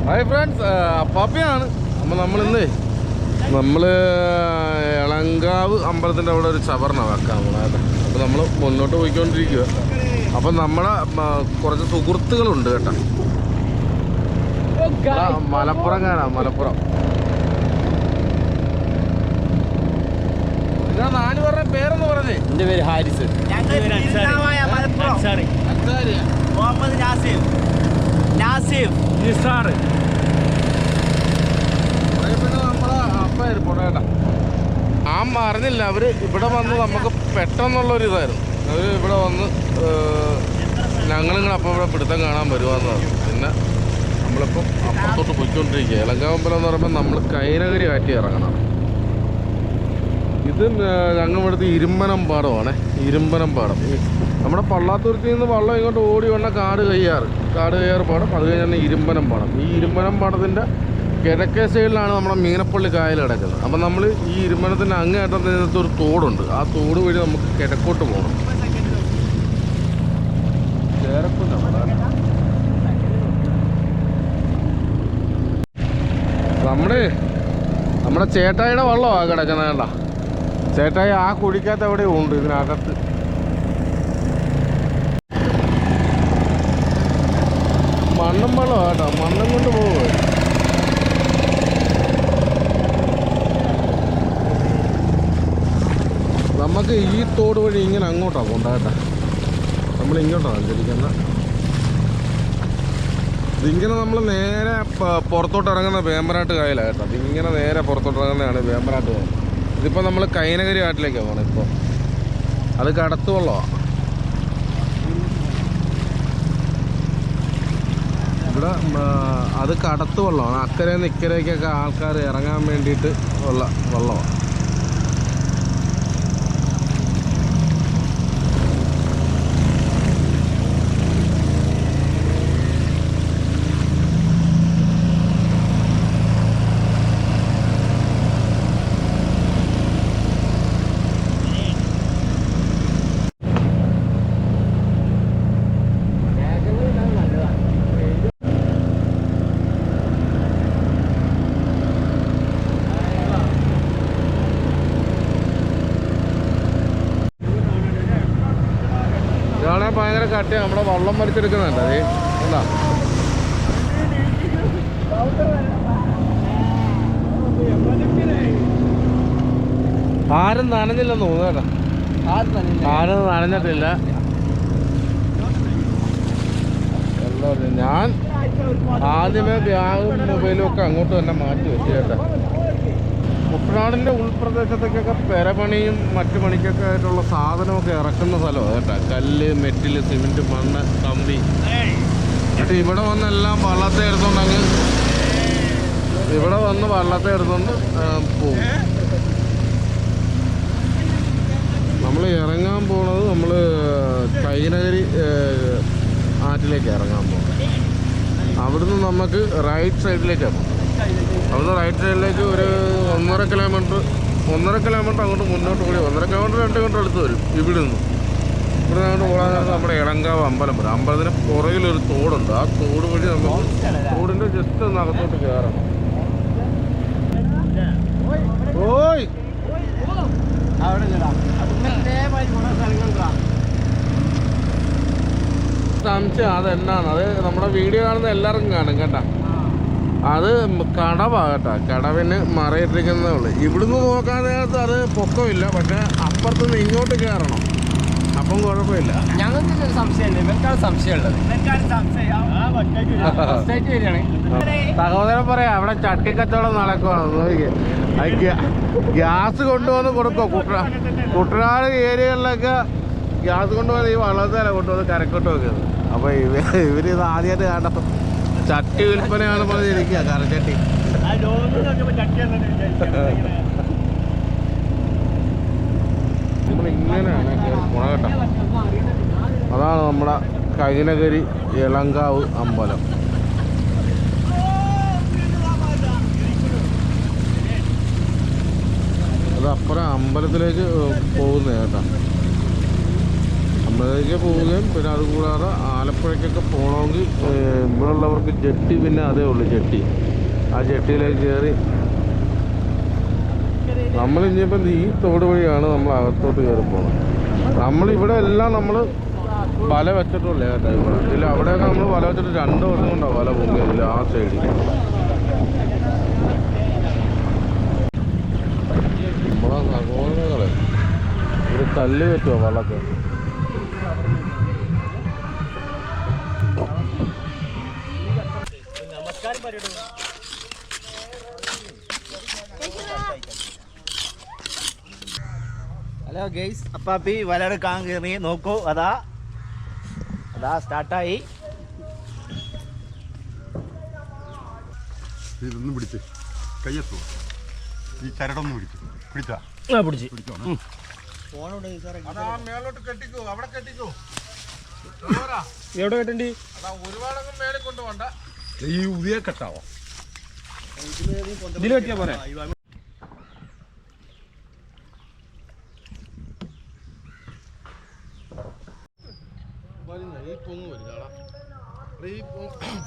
Hi friends, അപ്പാപ്പയാണ്. അപ്പോൾ നമ്മൾ എളങ്കാവ് അമ്പലത്തിൻ്റെ അവിടെ ഒരു ചവറിന വെക്കാം നമ്മളായിട്ട്. അപ്പോൾ നമ്മൾ മുന്നോട്ട് പോയിക്കൊണ്ടിരിക്കുക. അപ്പം നമ്മളെ കുറച്ച് സുഹൃത്തുക്കളുണ്ട് കേട്ടോ. മലപ്പുറം കാണാം, മലപ്പുറം. ഇതാ നാല് പേരുടെ പേരെന്ന് പറഞ്ഞേ. എൻ്റെ പേര് ഹാരിസ്. മുഹമ്മദ് നാസിഫ് നിസാർ. പിന്നെ നമ്മളെ അപ്പായിരിക്കും കേട്ടോ. അറിഞ്ഞില്ല, അവർ ഇവിടെ വന്ന് നമുക്ക് പെട്ടെന്നുള്ളൊരിതായിരുന്നു. അവർ ഇവിടെ വന്ന് ഞങ്ങളിങ്ങനെ അപ്പം ഇവിടെ പിടുത്തം കാണാൻ വരുവാന്ന് പറഞ്ഞു. പിന്നെ നമ്മളിപ്പം അപ്പുറത്തോട്ട് പോയിക്കൊണ്ടിരിക്കുക. എളങ്കാവമ്പലം എന്ന് പറയുമ്പോൾ നമ്മൾ കൈനഗരി ആറ്റി ഇറങ്ങണം. ഇത് ഞങ്ങൾ ഇവിടുത്തെ ഇരുമ്പനം പാടമാണ്. ഇരുമ്പനം പാടം നമ്മുടെ പള്ളാത്തുരുത്തിൽ നിന്ന് വള്ളം ഇങ്ങോട്ട് ഓടി വന്ന കാട് കയ്യാറ് പാടം. അത് കഴിഞ്ഞാൽ ഇരുമ്പനം പാടം. ഈ ഇരുമ്പനം പാടത്തിൻ്റെ കിഴക്കേ സൈഡിലാണ് നമ്മുടെ മീനപ്പള്ളി കായൽ കിടക്കുന്നത്. അപ്പം നമ്മൾ ഈ ഇരുമ്പനത്തിൻ്റെ അങ്ങേറ്റം ഒരു തോടുണ്ട്. ആ തോട് വഴി നമുക്ക് കിഴക്കോട്ട് പോകണം. നമ്മുടെ ചേട്ടായിയുടെ വള്ളമാണ് കിടക്കുന്നത് കേട്ടോ. ചേട്ടായി ആ കുഴിക്കകത്ത് എവിടെയും ഉണ്ട്, ഇതിനകത്ത്. മണ്ണും വെള്ളം കേട്ടോ, മണ്ണും കൊണ്ട് പോകുക. നമുക്ക് ഈ തോട് വഴി ഇങ്ങനെ അങ്ങോട്ടാണ് പോകണ്ട കേട്ടോ. നമ്മൾ ഇങ്ങോട്ടാണ് സഞ്ചരിക്കുന്നത്. ഇതിങ്ങനെ നമ്മൾ നേരെ പുറത്തോട്ട് ഇറങ്ങുന്ന വേമ്പനാട്ട് കായലാണ് കേട്ടോ. ഇതിങ്ങനെ നേരെ പുറത്തോട്ട് ഇറങ്ങുന്നതാണ് വേമ്പനാട്ട് കായൽ. ഇതിപ്പോൾ നമ്മൾ കൈനഗരി കാട്ടിലേക്കാണ് പോകണം. ഇപ്പോൾ അത് കടത്ത് വെള്ളമാണ്. ഇവിടെ അത് കടത്ത് വെള്ളമാണ്. അക്കരെ നിന്ന് ഇക്കരയ്ക്കൊക്കെ ആൾക്കാർ ഇറങ്ങാൻ വേണ്ടിയിട്ട് ഉള്ള വെള്ളമാണ്. ഭയങ്കര കട്ടി നമ്മുടെ വള്ളം വലിച്ചെടുക്കുന്നുണ്ട്. അതേ എന്താ ആരും നനഞ്ഞില്ലെന്ന് തോന്നുന്നു കേട്ടോ. ആരും നനഞ്ഞിട്ടില്ല. ഞാൻ ആദ്യമേ ബാഗും മൊബൈലും ഒക്കെ അങ്ങോട്ട് തന്നെ മാറ്റി വെച്ചു കേട്ടോ. കുട്ടനാടിൻ്റെ ഉൾപ്രദേശത്തേക്കൊക്കെ പെരപണിയും മറ്റു പണിക്കൊക്കെ ആയിട്ടുള്ള സാധനമൊക്കെ ഇറക്കുന്ന സ്ഥലമാണ് കേട്ടോ. കല്ല്, മെറ്റിൽ, സിമെൻറ്റ്, മണ്ണ്, കമ്പി. എന്നിട്ട് ഇവിടെ വന്നെല്ലാം വള്ളത്തെ എടുത്തോണ്ടങ്ങ് വള്ളത്തെ എടുത്തോണ്ട് പോകും. നമ്മൾ ഇറങ്ങാൻ പോണത് നമ്മൾ കൈനഗരി ആറ്റിലേക്ക് ഇറങ്ങാൻ പോകും. അവിടുന്ന് നമുക്ക് റൈറ്റ് സൈഡിലേക്കാണ് പോകും. അവിടുന്ന് റൈറ്റ് സൈഡിലേക്ക് ഒരു 1.5 കിലോമീറ്റർ അങ്ങോട്ട് മുന്നോട്ട് കൂടി 1.5 കിലോമീറ്റർ 2 കിലോമീറ്റർ അടുത്ത് വരും. ഇവിടെ അങ്ങോട്ട് പോകാൻ നമ്മുടെ എളങ്കാവ് അമ്പലം വരും. അമ്പലത്തിന് പുറകിലൊരു തോടുണ്ട്. ആ തോട് വഴി നമുക്ക് തോടിൻ്റെ ജസ്റ്റ് ഒന്ന് അകത്തോട്ട് കയറണം. ഓയ് സംശയം അതെന്നാണ്. അത് നമ്മുടെ വീഡിയോ കാണുന്ന എല്ലാവർക്കും കാണും കേട്ടോ. അത് കടവാണ് കേട്ടോ. കടവിന് മറയിട്ടിരിക്കുന്നതേ ഉള്ളൂ. ഇവിടുന്ന് നോക്കാതെ അത് പൊക്കമില്ല. പക്ഷെ അപ്പുറത്തുനിന്ന് ഇങ്ങോട്ട് കയറണം. അപ്പം കുഴപ്പമില്ല. ഞങ്ങൾക്ക് സംശയമുണ്ട്. ഇവർക്കാണ് സംശയമുള്ളത്. സഹോദരൻ പറയാം അവിടെ ചട്ടിക്കച്ചവടം നടക്കുവാണ്. ഗ്യാസ് കൊണ്ടുവന്ന് കൊടുക്കുക. കുട്ടനാട് ഏരിയകളിലൊക്കെ ഗ്യാസ് കൊണ്ടുവന്ന് ഈ വള്ളത്തേല കൊണ്ടുവന്ന് കരക്കോട്ട് വെക്കുന്നത്. അപ്പോൾ ഇവരിത് ആദ്യമായിട്ട് കണ്ടപ്പോൾ ചട്ടി വിൽപ്പനയാണ് പറഞ്ഞിരിക്കുക. കരച്ചട്ടി നമ്മളിങ്ങനെയാണ് ഗുണഘട്ടം. അതാണ് നമ്മുടെ കൈനഗരി എളങ്കാവ് അമ്പലം. അത് അപ്പുറം അമ്പലത്തിലേക്ക് പോകുന്നത് കേട്ടോ. നെന്മേലേക്ക് പോവുകയും പിന്നെ അതുകൂടാതെ ആലപ്പുഴയ്ക്കൊക്കെ പോകണമെങ്കിൽ ഇവിടെയുള്ളവർക്ക് ജെട്ടി പിന്നെ അതേ ഉള്ളൂ ജെട്ടി. ആ ജെട്ടിയിലേക്ക് കയറി നമ്മൾ ഇനിയിപ്പം ഈ തോട് വഴിയാണ് നമ്മൾ അകത്തോട്ട് കയറി പോകുന്നത്. നമ്മളിവിടെ എല്ലാം നമ്മൾ വല വെച്ചിട്ടുള്ളേ കേട്ടോ. ഇവിടെ ഇല്ല അവിടെയൊക്കെ നമ്മൾ വല വെച്ചിട്ട് 2 വർഷം കൊണ്ടാവും വല പൊങ്ങിയില്ല ആ സൈഡിൽ. നമ്മളെ സഹോദരങ്ങളെ ഒരു കല്ല് പറ്റുമോ വള്ളത്തെ? ഹലോ ഗെയ്സ്, അപ്പാപ്പി വലയെടുക്കാൻ കയറി. നോക്കൂ, അതാ സ്റ്റാർട്ടായി. ഇതൊന്നും പിടിച്ച് കയ്യെത്തു, ഈ ചരടൊന്നും പിടിച്ചു പിടിച്ചാ പിടിച്ചു. മേലോട്ട് കെട്ടിക്കോ, അവിടെ കെട്ടിക്കോ. എവിടെ കെട്ടണ്ടി? ഒരുപാടൊന്നും മേലെ കൊണ്ടുപോണ്ട. ഈ ഉദയ കെട്ടാവോ? ഇതിൽ കെട്ടിയാ പോരെ?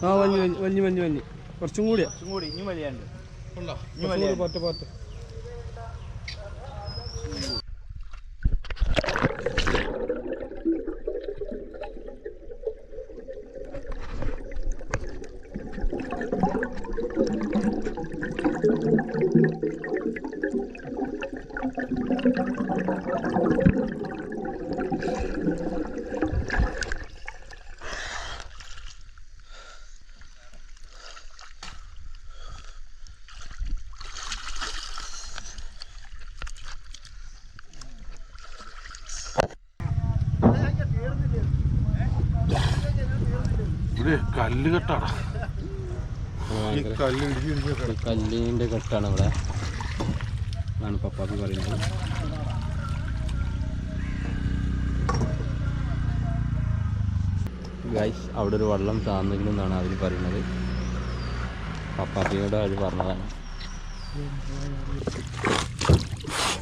ആ മഞ്ഞ് കുറച്ചും കൂടിയാ. ഇനി വലിയുണ്ട്. പോട്ടെ. ഇവിടെ കല്ല് കെട്ടാടാ. ഈ കല്ല് കല്ലിൻ്റെ കെട്ടാണ് ഇവിടെ ആണ് പപ്പാപ്പി പറയുന്നത്. ഗൈസ്, അവിടെ ഒരു വെള്ളം താന്നില്ലെന്നാണ് അവർ പറയുന്നത്. പപ്പാപ്പിയോട് അവർ പറഞ്ഞതാണ്.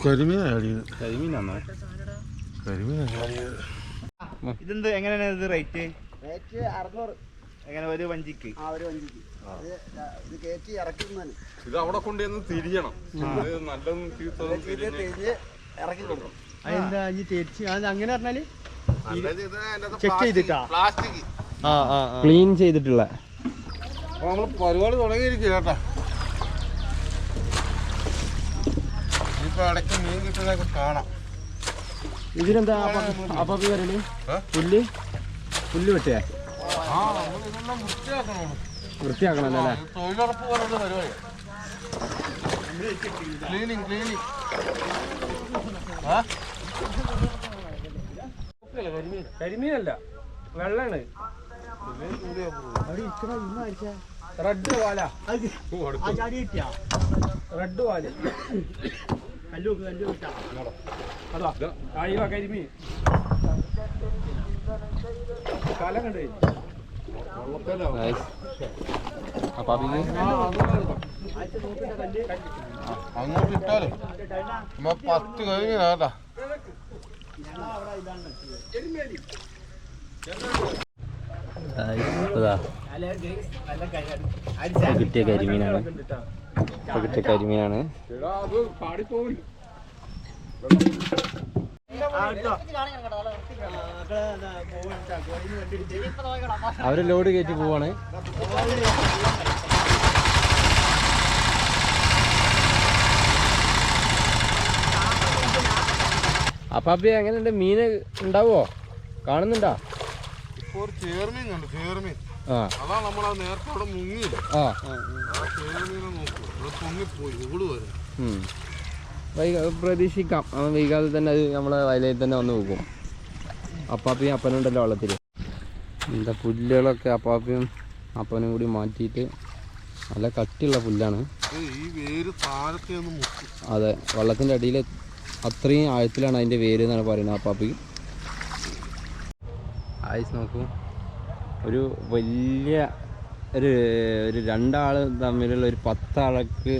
കരിമീനാണോ? ഇതെന്ത് എങ്ങനെയാണ് ഇത് റേറ്റ്? 600. എങ്ങനെ ഒരു വഞ്ചിക്ക്? ഇത് അവിടെ കൊണ്ടുവന്ന് തിരിയണം. നല്ലതും ഇറക്കി കൊടുക്കും. അതെന്താ തിരിച്ച് അങ്ങനെ പറഞ്ഞാല് ചെക്ക് ചെയ്തിട്ടാ? പ്ലാസ്റ്റിക് ക്ലീൻ ചെയ്തിട്ടുള്ള നമ്മൾ പരിപാടി തുടങ്ങിയിരിക്കും കേട്ടാ. ഇപ്പൊ ഇടയ്ക്ക് മീൻ കിട്ടുന്നതൊക്കെ കാണാം. ഇതിനെന്താ അപ്പാപ്പി വരല്? പുല്ല് വെട്ടിയാ? ഇതെല്ലാം വൃത്തിയാക്കണല്ലോ അല്ലേ? തൊഴിലുറപ്പ് പോലുള്ള പരിപാടി. ക്ലീനിങ് കരിമീനല്ല, വെള്ളാണ്. റെഡ് വാല, റെഡ് വാല്. അതാ കരിമീൻ കല കണ്ടേ. അങ്ങോട്ട് ഇട്ടാലും 10 കഴിഞ്ഞാട്ടാ. കിട്ടിയ കരിമീനാണ്. അവര് ലോഡ് കയറ്റി പോവാണ്. അപ്പാപ്പി എങ്ങനെയുണ്ട്? മീന് ഉണ്ടാവോ? കാണുന്നുണ്ടാ? ഇപ്പൊ ഒരു ചേർമീൻ കണ്ടു. ചേർമീൻ അതാ നമ്മളാ നേരത്തെ അവിടെ മുങ്ങിയില്ല. ചേർമീനെ നോക്കൂ, ഇവിടെ പൊങ്ങിപ്പോയി ഓട് വരെ. പ്രതീക്ഷിക്കാം, വൈകാതെ തന്നെ അത് നമ്മളെ വയലയിൽ തന്നെ വന്ന് പോകും. അപ്പാപ്പിയും അപ്പനുണ്ടല്ലോ വെള്ളത്തിൽ. എന്താ പുല്ലുകളൊക്കെ അപ്പാപ്പിയും അപ്പനും കൂടി മാറ്റിയിട്ട് നല്ല കട്ടിയുള്ള പുല്ലാണ്. ഈ വേര് താഴത്തെ ഒന്ന് മുക്കും. അതെ, വെള്ളത്തിൻ്റെ അടിയിൽ അത്രയും ആഴത്തിലാണ് അതിൻ്റെ വേര് എന്നാണ് പറയുന്നത് അപ്പാപ്പി. ആയിസ് നോക്കൂ, ഒരു വലിയ ഒരു 2 ആൾ തമ്മിലുള്ള ഒരു 10 ആൾക്ക്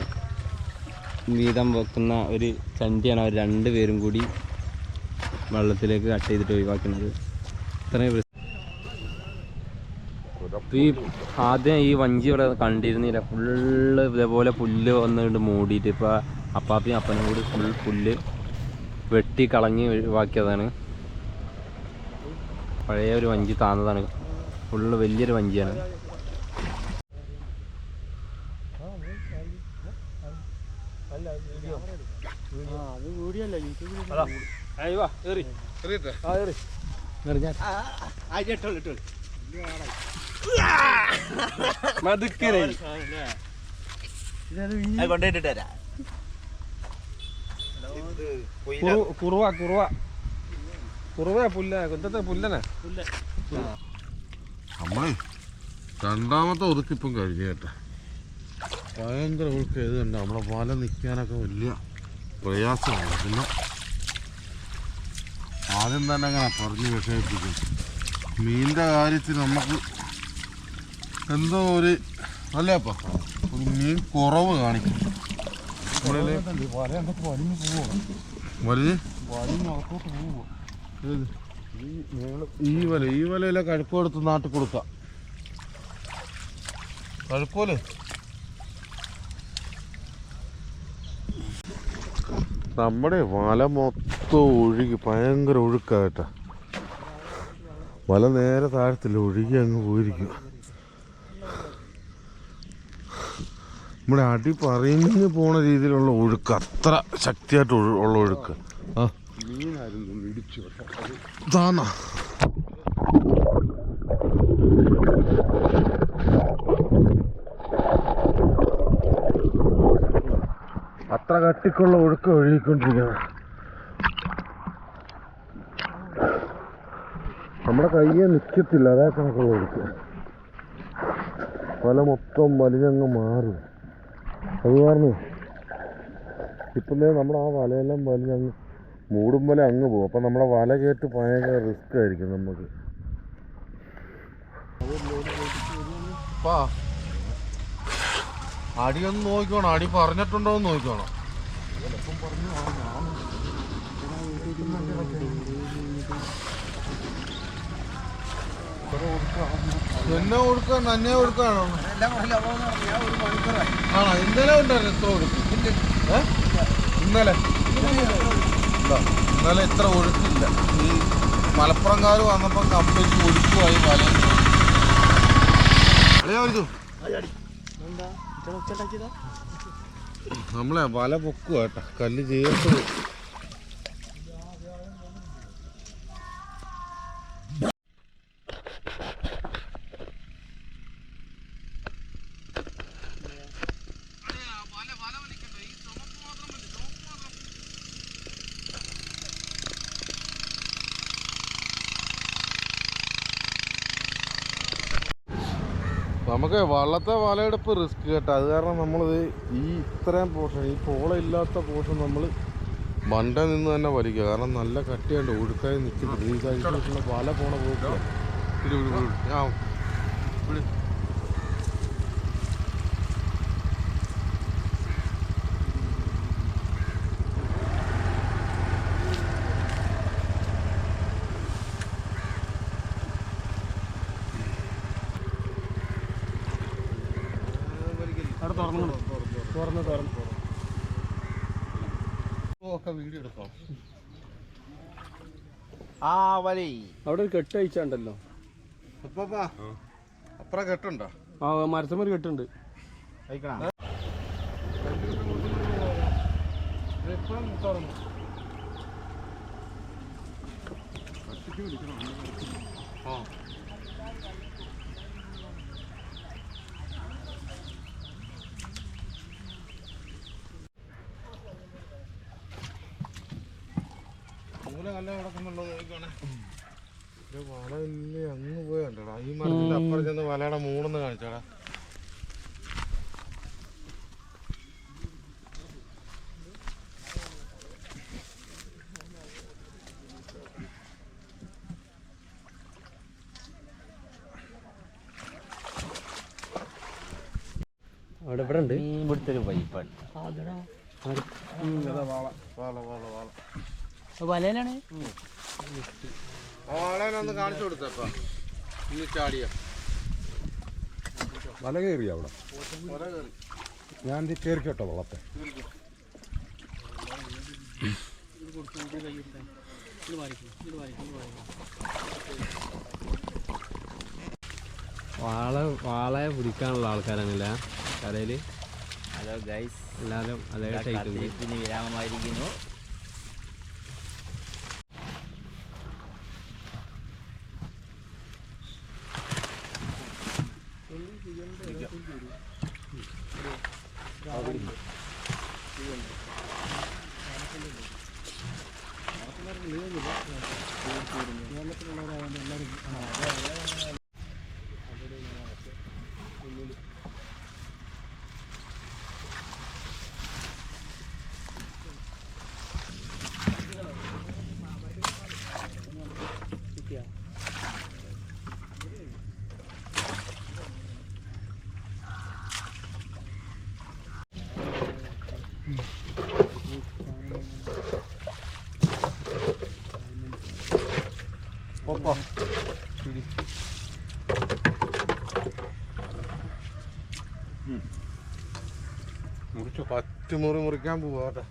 വീതം വെക്കുന്ന ഒരു ചണ്ടിയാണ് അവർ 2 പേരും കൂടി വെള്ളത്തിലേക്ക് കട്ട് ചെയ്തിട്ട് ഒഴിവാക്കുന്നത്. ഇത്രയും ഈ ആദ്യം ഈ വഞ്ചി ഇവിടെ കണ്ടിരുന്നില്ല. ഫുള്ള് ഇതേപോലെ പുല്ല് വന്നിട്ട് മൂടിയിട്ട് ഇപ്പോൾ അപ്പാപ്പിയും അപ്പനും കൂടി ഫുൾ പുല്ല് വെട്ടി കളഞ്ഞ് ഒഴിവാക്കിയതാണ്. പഴയ ഒരു വഞ്ചി താന്നതാണ്. ഫുള്ള് വലിയൊരു വഞ്ചിയാണ്. കൊണ്ടിട്ട് തരാം. നമ്മളെ രണ്ടാമത്തെ ഒതുക്കിപ്പം കഴിഞ്ഞു കേട്ടോ. ഭയങ്കര ഒഴുക്ക് ഇത് കണ്ട നമ്മളെ വല നിൽക്കാനൊക്കെ വലിയ പ്രയാസമാണ്. പിന്നെ ആദ്യം തന്നെ അങ്ങനെ പറഞ്ഞ് വിഷമിപ്പിക്കും. മീനിൻ്റെ കാര്യത്തിൽ നമുക്ക് എന്തോ ഒരു അല്ലേപ്പ ഒരു മീൻ കുറവ് കാണിക്കും. ഈ വലയിലെ കഴുക്കോടുത്ത് നാട്ടിൽ കൊടുക്കാം. കഴുക്കോല് നമ്മുടെ വല മൊത്തം ഒഴുകി ഭയങ്കര ഒഴുക്കാകട്ടെ. വല നേരെ താഴത്തില്ല, ഒഴുകി അങ്ങ് പോയിരിക്കും. നമ്മുടെ അടി പറയുന്നതിന് പോണ രീതിയിലുള്ള ഒഴുക്ക്, അത്ര ശക്തിയായിട്ട് ഉള്ള ഒഴുക്ക്. ആ താന്ന അത്ര കട്ടിക്കുള്ള ഒഴുക്ക് ഒഴുകിക്കൊണ്ടിരിക്കുകയാണ്. നമ്മുടെ കയ്യെ നിൽക്കത്തില്ല, അതേ കണക്കുള്ള ഒഴുക്ക്. വല മൊത്തം വലിഞ്ഞങ്ങ് മാറും. അത് കാരണം ഇപ്പം നമ്മുടെ ആ വലയെല്ലാം വലിഞ്ഞങ്ങ് മൂടുമ്പോൾ അങ്ങ് പോകും. അപ്പം നമ്മുടെ വല കയറ്റ് ഭയങ്കര റിസ്ക് ആയിരിക്കും നമുക്ക്. അടിയൊന്ന് നോക്കിക്കോണം, അടി പറഞ്ഞിട്ടുണ്ടോ എന്ന് നോക്കിക്കോണം. എന്നെ കൊടുക്കാൻ തന്നെ കൊടുക്കാണോ? ആണോ? ഇന്നലെ ഉണ്ടായിരുന്നു എത്ര ഒഴുക്ക്? ഇന്നലെ ഇത്ര ഒഴുക്കില്ല. ഈ മലപ്പുറംകാർ വന്നപ്പം കംപ്ലീറ്റ് ഒഴുക്കുമായി വല. നമ്മളെ വല പൊക്കുക കേട്ടോ, കല്ല് ചേർത്ത്. നമുക്ക് വള്ളത്തെ വലയെടുപ്പ് റിസ്ക് കേട്ടോ. അത് കാരണം നമ്മളിത് ഈ ഇത്രയും പോർഷൻ, ഈ പോള ഇല്ലാത്ത പോർഷൻ നമ്മൾ മണ്ട നിന്ന് തന്നെ വലിക്കുക. കാരണം നല്ല കട്ടിയുണ്ട്, ഒഴുക്കായി നിൽക്കുന്നത്. ഈ കഴിച്ചിട്ടുള്ള വല പോണ പോക്ക് വീഡിയോ എടുക്കാം. ആ വലി അവിടെ ഒരു കെട്ട് അയച്ചാണ്ടല്ലോ. അപ്പുറം കെട്ടുണ്ടോ? ആ മരത്തമ്മ കെട്ടുണ്ട്. അയക്കണം. നല്ല കിടക്കുന്നുണ്ടോ നോക്കണേ. വല ഇല്ലേ അങ്ങ് പോയണ്ടടാ. ഈ മരത്തിന്റെ അപ്പുറം ചെന്ന് വലയുടെ മൂടെന്ന് കാണിച്ചാടാ. അവിടെ ഇവിടെ ഉണ്ട്. ഇവിടുത്തെ ഒരു വൈപ്പാണ്. വലയിലാണ്. വാളേനൊന്ന് കാണിച്ചു കൊടുത്തപ്പ ഇനി ചാടിയ വല കയറി അവിടെ ഞാൻ കയറി കേട്ടോ വള്ളത്തെ വാളയെ പിടിക്കാനുള്ള ആൾക്കാരാണല്ലേ കരയില്. ഹലോ ഗൈസ്, എല്ലാവരും അതേ ടൈപ്പ് വിരാമമായിരിക്കുന്നു. മുറിച്ചു പറ്റുമുറി മുറിക്കാൻ പോവാട്ടെ.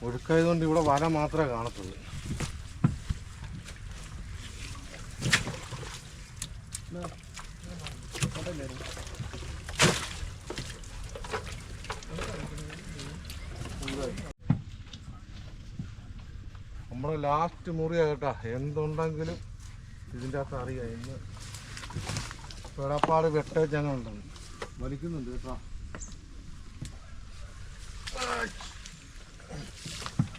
ഒഴുക്കായതുകൊണ്ട് ഇവിടെ വല മാത്രമേ കാണത്തുള്ളൂ. നമ്മുടെ ലാസ്റ്റ് മുറിയാ കേട്ടാ. എന്തുണ്ടെങ്കിലും ഇതിൻ്റെ അകത്ത് അറിയാം. ഇന്ന് പെടപ്പാട് വെട്ടേച്ചങ്ങളുണ്ടെന്ന് വലിക്കുന്നുണ്ട് കേട്ടോ.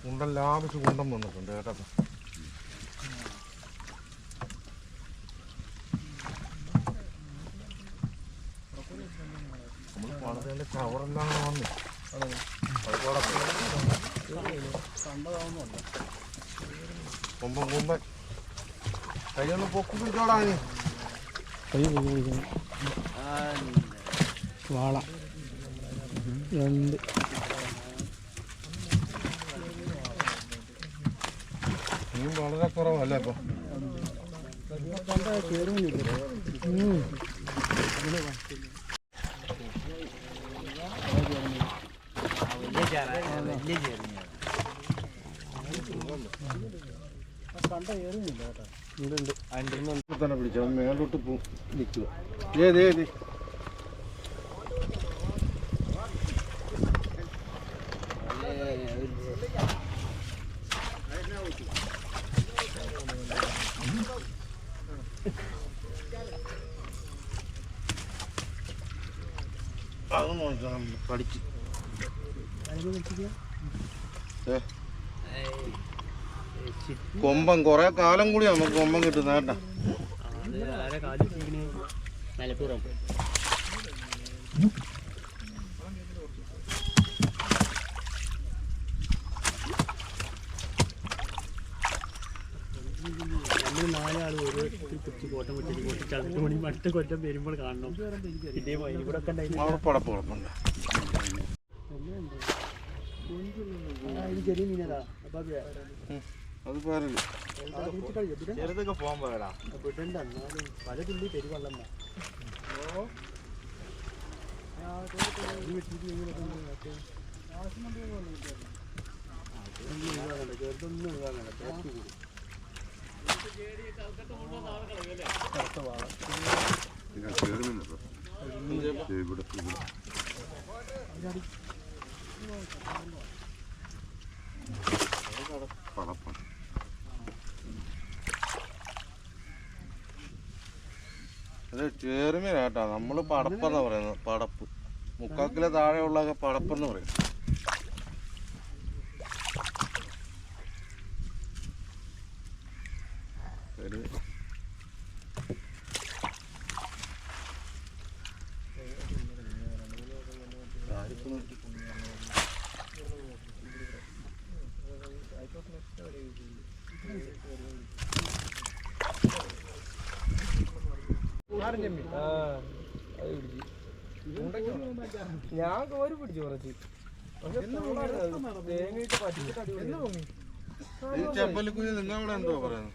കുണ്ടൻ ലാഭിച്ച് കുണ്ടം വന്നിട്ടുണ്ട് കേട്ടോ. നമ്മൾ പണിതേൻ്റെ ചവറെല്ലാം വന്നു കൊമ്പൻ കൊമ്പൻ കൈയൊന്ന് പൊക്കി പിടിച്ചോടാ. വാള രണ്ട് മീൻ വളരെ കുറവല്ലേ ഇപ്പൊ. തന്നെ പിടിച്ച മേലോട്ട് നിൽക്കുക. ഏതേത് അത് നോക്കാം പഠിച്ച് കൊമ്പൻ കൊറേ കാലം കൂടി നമുക്ക് കൊമ്പൻ കിട്ടുന്ന കേട്ടാ. മലപ്പുറം നമ്മൾ നാലാൾ ഒരു കുറിച്ച് കോട്ടം വെച്ചിട്ട് കോട്ടി ചവിട്ട് മണി മറ്റു കൊറ്റം വരുമ്പോൾ കാണണം. ഇതേപോലെ ഇവിടെ അവിടെ പടപ്പ് കുഴപ്പമുണ്ട്. ചെറിയ മീനതാ അത് പേരല്ലേ ചെറുതൊക്കെ പോകാൻ പോയടാ. വിടണ്ട എന്നാലും പല തുള്ളി പെരുവെള്ളം ചെറുതൊന്നും അത് ചേറുമീനാട്ടാ. നമ്മള് പടപ്പെന്നാ പറയുന്നത്. പടപ്പ് 3/4 കിലോ താഴെയുള്ള പടപ്പെന്ന് പറയും. ഞാൻ കോരി പിടിച്ചു കുറച്ച് തേങ്ങയിട്ട് പറ്റിച്ചിട്ട് ചെമ്പല്ലിക്കുഞ്ഞ് നിങ്ങളവിടെ എന്തോ പറയുന്നത്?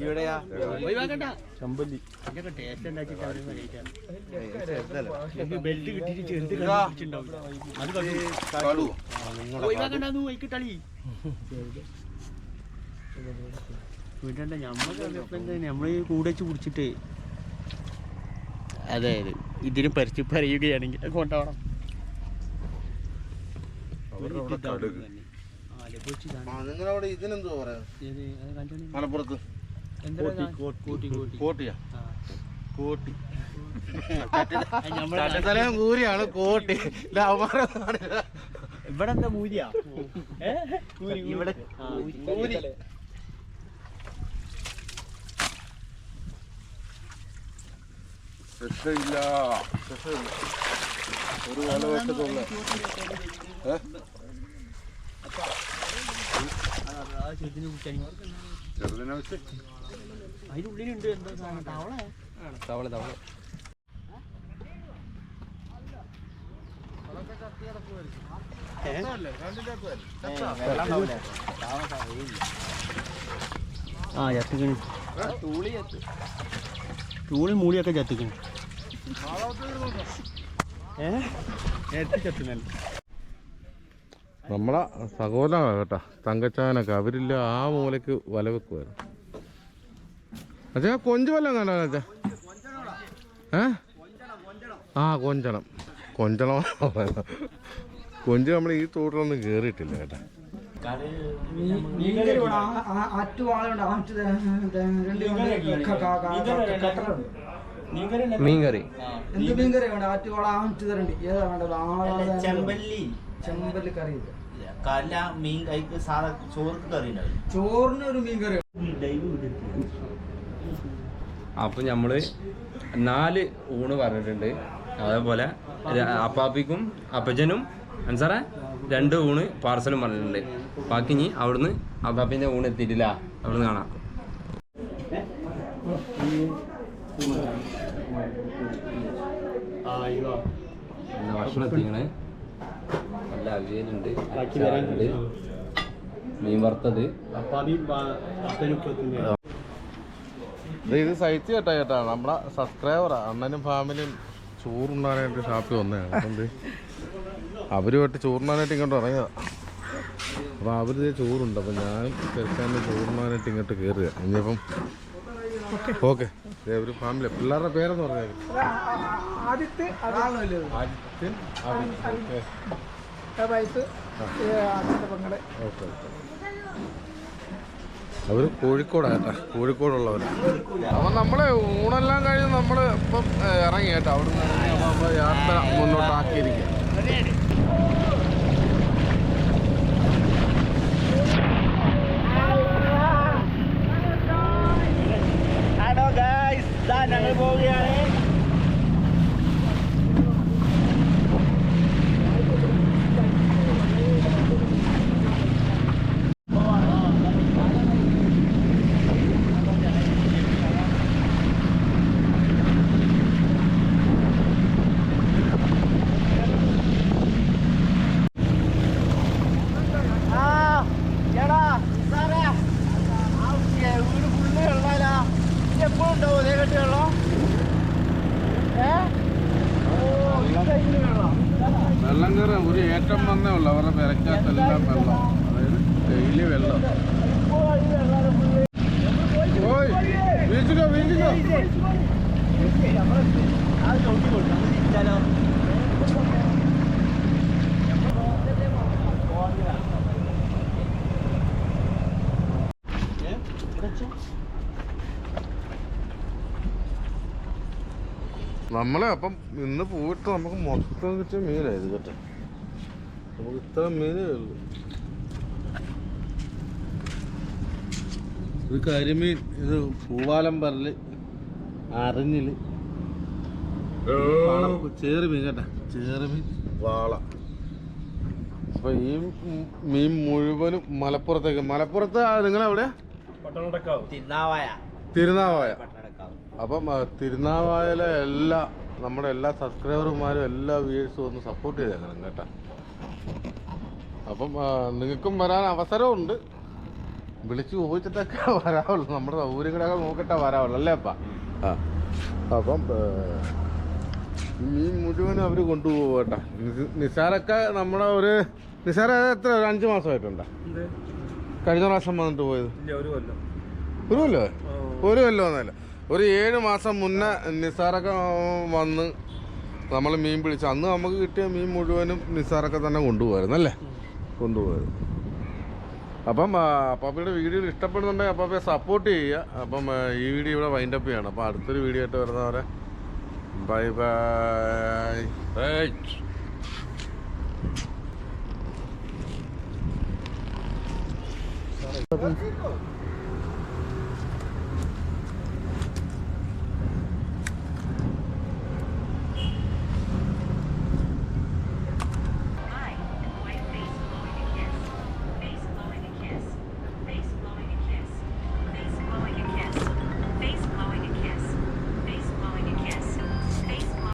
ഇവിടെയാ ചമ്പല്ലി ബെൽറ്റ് കിട്ടിട്ട് ചെറുത് അത് വൈകിട്ടളി വീട്ടണ്ട നമ്മള് കൂടെ വെച്ച് പിടിച്ചിട്ട് അതായത് ഇതിന് പരിച്ച് പറയുകയാണെങ്കിൽ കൊണ്ടുപോകണം. നിങ്ങളവിടെ ഇതിനെന്തോ പറയാ? മലപ്പുറത്ത് കോട്ടിയാ? കോട്ടി സ്ഥലം കൂരിയാണ് കോട്ടി. ഇവിടെ എന്താ മൂരിയാ? ഇവിടെ കൂരി. രക്ഷയില്ല, ഒരു വല വെച്ചതുള്ള ചെറുതിനെ വെച്ച് അതിനുള്ളിലുണ്ട് എന്താ സാധനം? തവള തവള ആ ചത്തിക്കണ്. തൂളി മൂളിയൊക്കെ ചത്തിക്കണ്. ചത്തുന്നല്ല നമ്മളെ സഹോദരനാണ് കേട്ടോ തങ്കച്ചാനൊക്കെ. അവരില്ല ആ മൂലയ്ക്ക് വല വെക്കുമായിരുന്നു. അച്ഛാ കൊഞ്ച് വല്ലതും കണ്ടോ അച്ഛാ? ആ കൊഞ്ചണം കൊഞ്ച് നമ്മൾ ഈ തോട്ടിലൊന്നും കേറിയിട്ടില്ല കേട്ടോ. മീൻകറി ചെമ്പല്ലി കറി കല്ല മീൻ കൈക്ക് സാധാ ചോർക്ക് കറി ചോറിന് ഒരു മീൻ കറി. അപ്പം നമ്മള് 4 ഊണ് പറഞ്ഞിട്ടുണ്ട്. അതേപോലെ അപ്പാപ്പിക്കും അപ്പച്ചനും അൻസാറേ 2 ഊണ് പാർസലും പറഞ്ഞിട്ടുണ്ട്. ബാക്കി ഇനി അവിടുന്ന് അപ്പാപ്പിന്റെ ഊണ് എത്തിയിട്ടില്ല, അവിടുന്ന് കാണാം. ഭക്ഷണം എത്തിക്കണേ. നല്ല അവിയലുണ്ട്, അച്ചാറുണ്ട്, മീൻ വറുത്തത്. ഇത് സഹിച്ച് കേട്ടാ നമ്മളെ സബ്സ്ക്രൈബറാ. അണ്ണനും ഫാമിലിയും ചോറുണ്ണാനായിട്ട് ഷാപ്പിൽ വന്നതാണ്. എന്ത് അവരുമായിട്ട് ചോറുണ്ണാനായിട്ട് ഇങ്ങോട്ട് ഇറങ്ങിയതാ. അപ്പോൾ അവരിത് ചോറുണ്ട്. അപ്പം ഞാനും ചെറുക്കാനും ചോറുണ്ണാനായിട്ട് ഇങ്ങോട്ട് കയറുക. ഇനിയിപ്പം ഓക്കെ ഒരു ഫാമിലി. പിള്ളേരുടെ പേരെന്ന് പറഞ്ഞാൽ ഓക്കെ. അവർ കോഴിക്കോടാട്ടാ, കോഴിക്കോടുള്ളവർ. അപ്പം നമ്മളെ ഊണെല്ലാം കഴിഞ്ഞ് നമ്മൾ ഇപ്പം ഇറങ്ങി കേട്ടോ. അവിടെ നിന്ന് ഇറങ്ങി അപ്പോൾ യാത്ര മുന്നോട്ടാക്കിയിരിക്കുക. ഹലോ ഗൈസ്, ഞങ്ങൾ പോവുകയാണ്. വെള്ളം കയറാൻ ഒരു ഏറ്റം വന്നേ ഉള്ളു. അവരുടെ പെരക്കകത്തെല്ലാം വെള്ളം, അതായത് ഡെയിലി വെള്ളം. ഓയ് വീഴ്ചോ വീഴ്ചോ. നമ്മളെ അപ്പം ഇന്ന് പോയിട്ട് നമുക്ക് മൊത്തം കിട്ടിയ മീനായത് കേട്ടോ. നമുക്ക് ഇത്ര മീനേ ഉള്ളൂ. ഇത് കരിമീൻ, ഇത് പൂവാലം പരല്, അറിഞ്ഞില്, ചേറുമീൻ കേട്ടോ. ചേറുമീൻ, വാള. അപ്പൊ ഈ മീൻ മുഴുവനും മലപ്പുറത്തേക്ക്. മലപ്പുറത്ത് നിങ്ങളെവിടെ? തിരുനാവായ. തിരുനാവായ. അപ്പം തിരുനാവായയിലെ നമ്മുടെ എല്ലാ സബ്സ്ക്രൈബർമാരും എല്ലാ വ്യൂവേഴ്സും ഒന്ന് സപ്പോർട്ട് ചെയ്തേക്കണം കേട്ടോ. അപ്പം നിങ്ങൾക്കും വരാൻ അവസരമുണ്ട്. വിളിച്ച് ചോദിച്ചിട്ടൊക്കെ വരാവുള്ളൂ. നമ്മുടെ സൗകര്യങ്ങളൊക്കെ നോക്കിയിട്ടേ വരാവുള്ളൂ അല്ലേ അപ്പ? ആ അപ്പം മീൻ മുഴുവനും അവർ കൊണ്ടുപോകും കേട്ടോ. നിസാറൊക്കെ നമ്മുടെ നിസാറ എത്ര 5 മാസമായിട്ടുണ്ടോ? കഴിഞ്ഞ പ്രാവശ്യം വന്നിട്ട് പോയത് ഒരു കൊല്ലം ഒന്നല്ല, ഒരു 7 മാസം മുന്നേ നിസാറൊക്കെ വന്ന് നമ്മൾ മീൻ പിടിച്ചു. അന്ന് നമുക്ക് കിട്ടിയ മീൻ മുഴുവനും നിസാറൊക്കെ തന്നെ കൊണ്ടുപോകായിരുന്നല്ലേ, കൊണ്ടുപോയത്. അപ്പം അപ്പാപ്പയുടെ വീഡിയോ ഇഷ്ടപ്പെടുന്നുണ്ടെങ്കിൽ അപ്പാപ്പയെ സപ്പോർട്ട് ചെയ്യുക. അപ്പം ഈ വീഡിയോ ഇവിടെ വൈൻഡപ്പ് ചെയ്യണം. അപ്പം അടുത്തൊരു വീഡിയോ ആയിട്ട് വരുന്നവരെ ബൈ ബൈ.